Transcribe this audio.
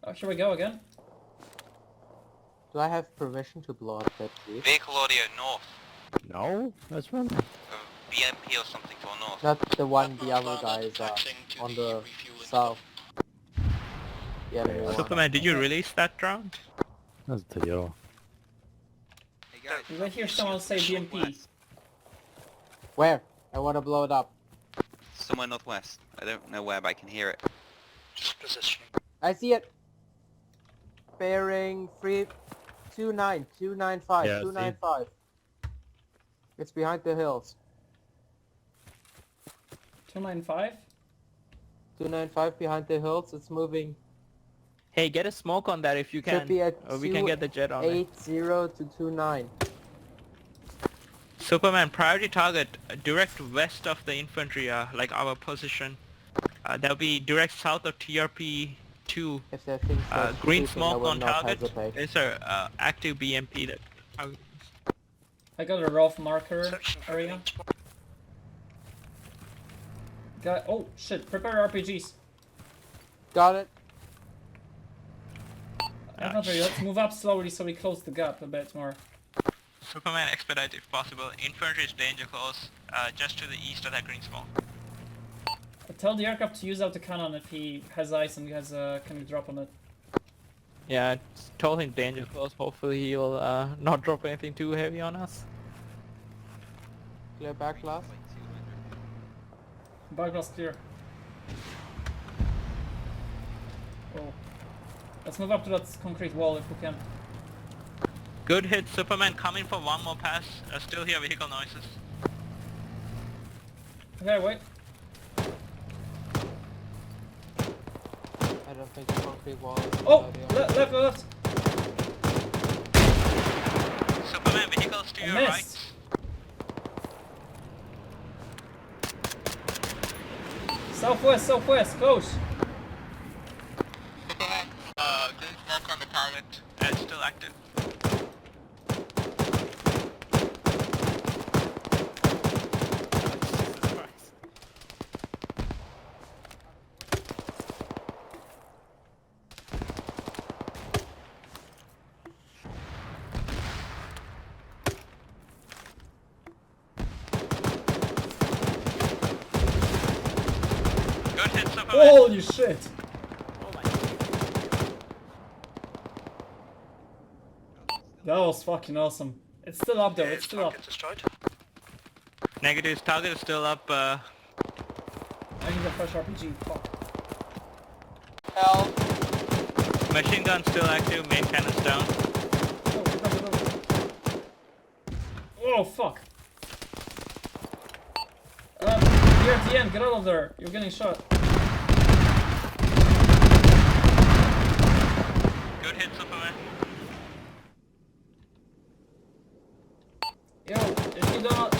Oh, here we go again. Do I have permission to blow up that jeep? Vehicle audio north. No, that's wrong. BMP or something for north. Not the one the other guys are on the south. The enemy one. Superman, did you release that drone? That's the yo. Hey guys, Did I hear someone say BMP? Where? I want to blow it up. somewhere northwest. I don't know where, but I can hear it. Just positioning. I see it. Bearing 329, 295, Yeah, I see. 295. It's behind the hills. 295? 295 behind the hills. It's moving. Hey, get a smoke on that if you Should can. be at Or we can get the jet on it. 80 to 29. Superman, priority target direct west of the infantry, like our position. That'll be direct south of TRP 2. If they think so, Green shooting, I smoke will on not target. hesitate. There's a active BMP that. I got a rough marker Section for area. green smoke. Got. Oh shit! Prepare RPGs. Got it. Infantry, let's move up slowly so we close the gap a bit more. Superman, expedite if possible. Infantry is danger close, just to the east of that green smoke. Tell the aircraft to use out the cannon if he has eyes and has can drop on it. Yeah, told him danger close. Hopefully he'll not drop anything too heavy on us. Clear back glass. Backglass clear. Oh. Let's move up to that concrete wall if we can. Good hit, Superman. Coming for one more pass. Still hear vehicle noises. Okay, wait. I don't think the concrete wall is a Oh! good idea. Left, left! Superman, vehicles to I your missed. right. Southwest, southwest, close! Superman, green smoke on the target. It's still active. Jesus Christ. Good hit, Superman. Holy shit! Oh my. That was fucking awesome. It's still up though, it's still up. Target destroyed. Negative, target is still up. I need a fresh RPG, fuck. Help! Machine gun still active, main cannon's down. Oh, oh fuck! You're at the end, get out of there! You're getting shot. Good hit, Superman. Yo, if you don't